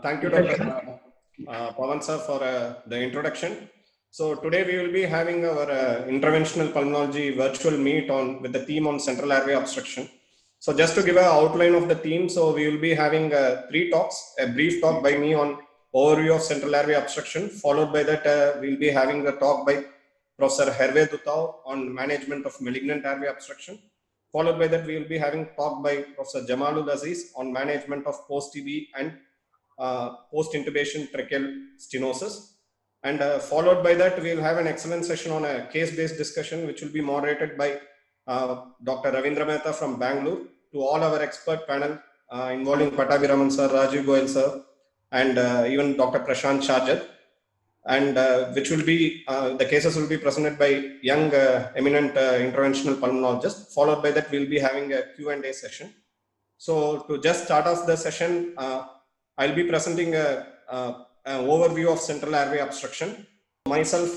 Thank you, Dr. Pawan sir, for the introduction. So today we will be having our interventional pulmonology virtual meet on with the theme on central airway obstruction. So just to give an outline of the theme, so we will be having three talks: a brief talk by me on overview of central airway obstruction, followed by that we will be having a talk by Professor Hervé Dutau on management of malignant airway obstruction. Followed by that, we will be having talk by Professor Jamalul Aziz on management of post-TB and post-intubation tracheal stenosis. And followed by that, we will have an excellent session on a case-based discussion, which will be moderated by Dr. Ravindra Mehta from Bangalore, to all our expert panel involving Pattabhiraman sir, Rajiv Goyal sir, and even Dr. Prashant Shajat. And which will be, the cases will be presented by young eminent interventional pulmonologist. Followed by that, we will be having a Q&A session. So to just start off the session, I'll be presenting an overview of central airway obstruction. Myself,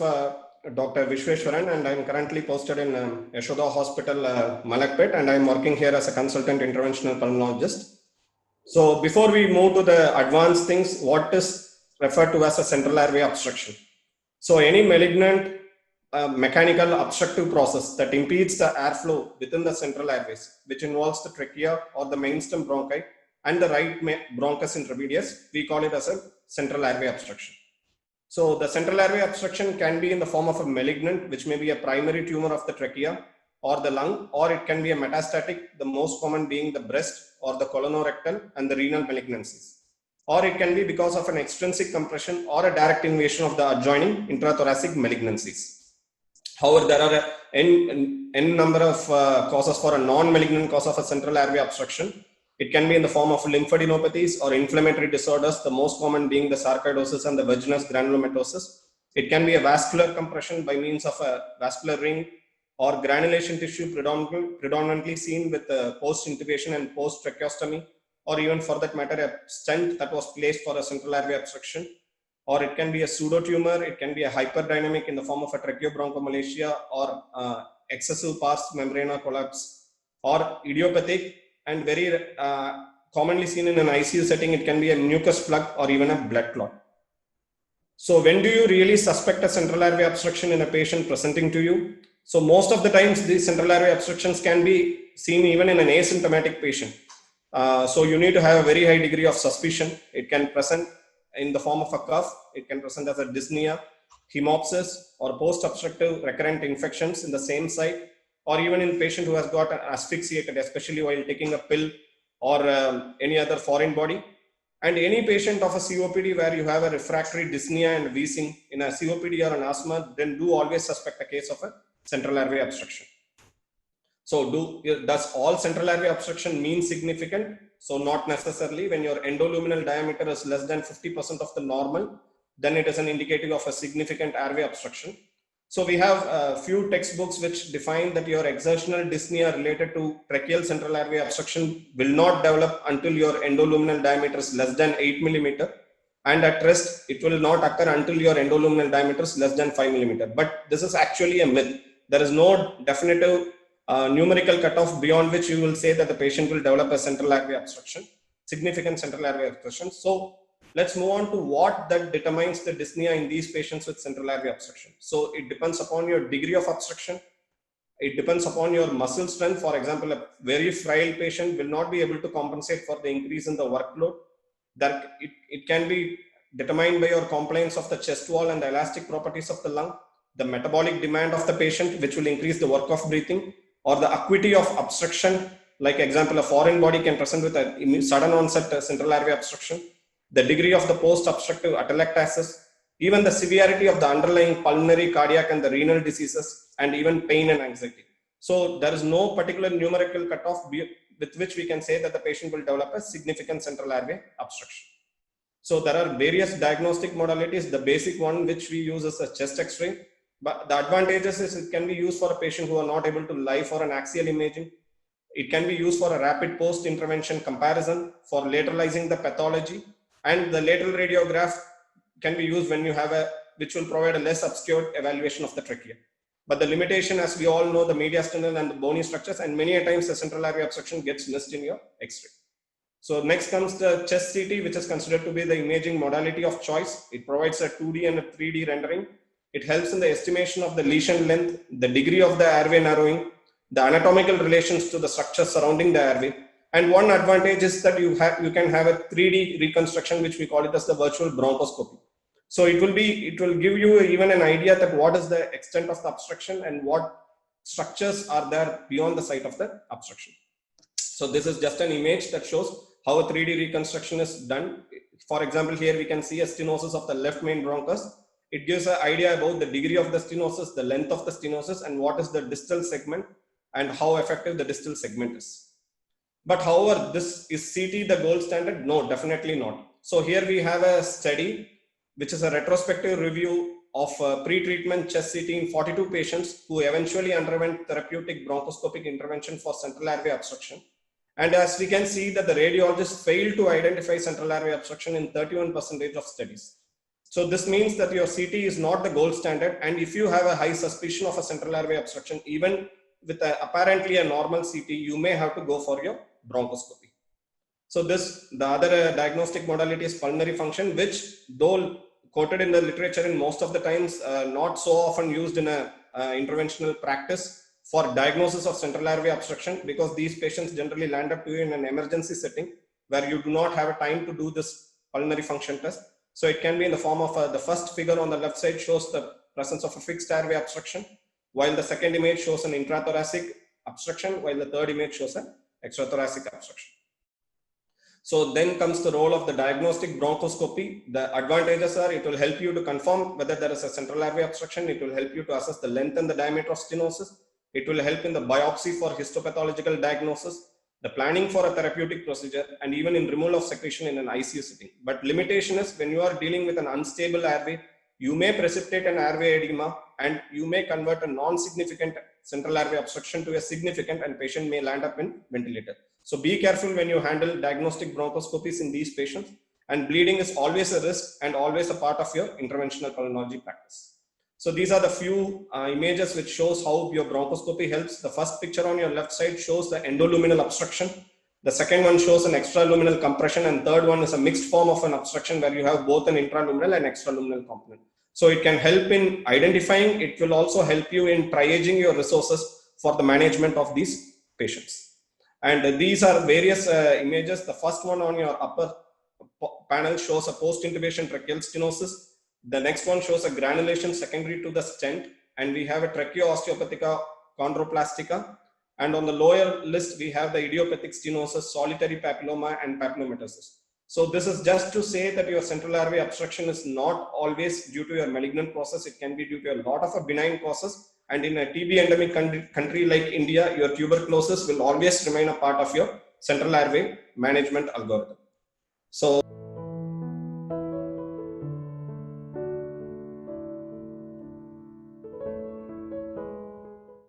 Dr. Vishweshwaran, and I'm currently posted in Yashoda Hospital, Malakpet, and I'm working here as a consultant interventional pulmonologist. So before we move to the advanced things, what is referred to as a central airway obstruction? So any malignant mechanical obstructive process that impedes the airflow within the central airways, which involves the trachea or the mainstem bronchi and the right bronchus intermedius, we call it as a central airway obstruction. So the central airway obstruction can be in the form of a malignant, which may be a primary tumor of the trachea or the lung, or it can be a metastatic, the most common being the breast or the colorectal and the renal malignancies. Or it can be because of an extrinsic compression or a direct invasion of the adjoining intrathoracic malignancies. However, there are n number of causes for a non-malignant cause of a central airway obstruction. It can be in the form of lymphadenopathies or inflammatory disorders, the most common being the sarcoidosis and the verruginous granulomatosis. It can be a vascular compression by means of a vascular ring or granulation tissue predominantly seen with post-intubation and post-tracheostomy, or even for that matter, a stent that was placed for a central airway obstruction. Or it can be a pseudotumor, it can be a hyperdynamic in the form of a tracheobronchomalacia or excessive pars membrana collapse, or idiopathic and very commonly seen in an ICU setting, it can be a mucus plug or even a blood clot. So when do you really suspect a central airway obstruction in a patient presenting to you? So most of the times these central airway obstructions can be seen even in an asymptomatic patient. So you need to have a very high degree of suspicion. It can present in the form of a cough, it can present as a dyspnea, hemopsis, or post-obstructive recurrent infections in the same site, or even in patient who has got asphyxiated, especially while taking a pill or any other foreign body. And any patient of a COPD where you have a refractory dyspnea and wheezing in a COPD or an asthma, then do always suspect a case of a central airway obstruction. So does all central airway obstruction mean significant? So not necessarily. When your endoluminal diameter is less than 50% of the normal, then it is an indicative of a significant airway obstruction. So we have a few textbooks which define that your exertional dyspnea related to tracheal central airway obstruction will not develop until your endoluminal diameter is less than 8 millimeter. And at rest, it will not occur until your endoluminal diameter is less than 5 millimeter. But this is actually a myth. There is no definitive numerical cutoff beyond which you will say that the patient will develop a central airway obstruction, significant central airway obstruction. So let's move on to what that determines the dyspnea in these patients with central airway obstruction. So it depends upon your degree of obstruction. It depends upon your muscle strength. For example, a very frail patient will not be able to compensate for the increase in the workload. That it can be determined by your compliance of the chest wall and the elastic properties of the lung, the metabolic demand of the patient, which will increase the work of breathing, or the acuity of obstruction. Like example, a foreign body can present with a sudden onset central airway obstruction, the degree of the post-obstructive atelectasis, even the severity of the underlying pulmonary, cardiac, and the renal diseases, and even pain and anxiety. So there is no particular numerical cutoff with which we can say that the patient will develop a significant central airway obstruction. So there are various diagnostic modalities. The basic one which we use is a chest X-ray. But the advantages is it can be used for a patient who are not able to lie for an axial imaging. It can be used for a rapid post-intervention comparison for lateralizing the pathology. And the lateral radiograph can be used when you have which will provide a less obscured evaluation of the trachea. But the limitation, as we all know, the mediastinal and the bony structures, and many a times the central airway obstruction gets missed in your X-ray. So next comes the chest CT, which is considered to be the imaging modality of choice. It provides a 2D and a 3D rendering. It helps in the estimation of the lesion length, the degree of the airway narrowing, the anatomical relations to the structure surrounding the airway. And one advantage is that you can have a 3D reconstruction, which we call it as the virtual bronchoscopy. So it will give you even an idea that what is the extent of the obstruction and what structures are there beyond the site of the obstruction. So this is just an image that shows how a 3D reconstruction is done. For example, here we can see a stenosis of the left main bronchus. It gives an idea about the degree of the stenosis, the length of the stenosis, and what is the distal segment and how effective the distal segment is. But however, is CT the gold standard? No, definitely not. So here we have a study, which is a retrospective review of pre-treatment chest CT in 42 patients who eventually underwent therapeutic bronchoscopic intervention for central airway obstruction. And as we can see that the radiologists failed to identify central airway obstruction in 31% of studies. So this means that your CT is not the gold standard. And if you have a high suspicion of a central airway obstruction, even with apparently a normal CT, you may have to go for your bronchoscopy. So the other diagnostic modality is pulmonary function, which though quoted in the literature in most of the times, not so often used in a interventional practice for diagnosis of central airway obstruction, because these patients generally land up to you in an emergency setting where you do not have a time to do this pulmonary function test. So it can be in the form of the first figure on the left side shows the presence of a fixed airway obstruction, while the second image shows an intrathoracic obstruction, while the third image shows an extrathoracic obstruction. So then comes the role of the diagnostic bronchoscopy. The advantages are it will help you to confirm whether there is a central airway obstruction. It will help you to assess the length and the diameter of stenosis. It will help in the biopsy for histopathological diagnosis, the planning for a therapeutic procedure, and even in removal of secretion in an ICU setting. But limitation is when you are dealing with an unstable airway, you may precipitate an airway edema and you may convert a non-significant central airway obstruction to a significant, and patient may land up in ventilator. So be careful when you handle diagnostic bronchoscopies in these patients, and bleeding is always a risk and always a part of your interventional pulmonology practice. So these are the few images which shows how your bronchoscopy helps. The first picture on your left side shows the endoluminal obstruction. The second one shows an extraluminal compression, and third one is a mixed form of an obstruction where you have both an intraluminal and extraluminal component. So it can help in identifying. It will also help you in triaging your resources for the management of these patients. And these are various images. The first one on your upper panel shows a post-intubation tracheal stenosis. The next one shows a granulation secondary to the stent, and we have a tracheosteopathica chondroplastica. And on the lower list, we have the idiopathic stenosis, solitary papilloma, and papillomatosis. So this is just to say that your central airway obstruction is not always due to your malignant process. It can be due to a lot of a benign causes. And in a TB endemic country like India, your tuberculosis will always remain a part of your central airway management algorithm. So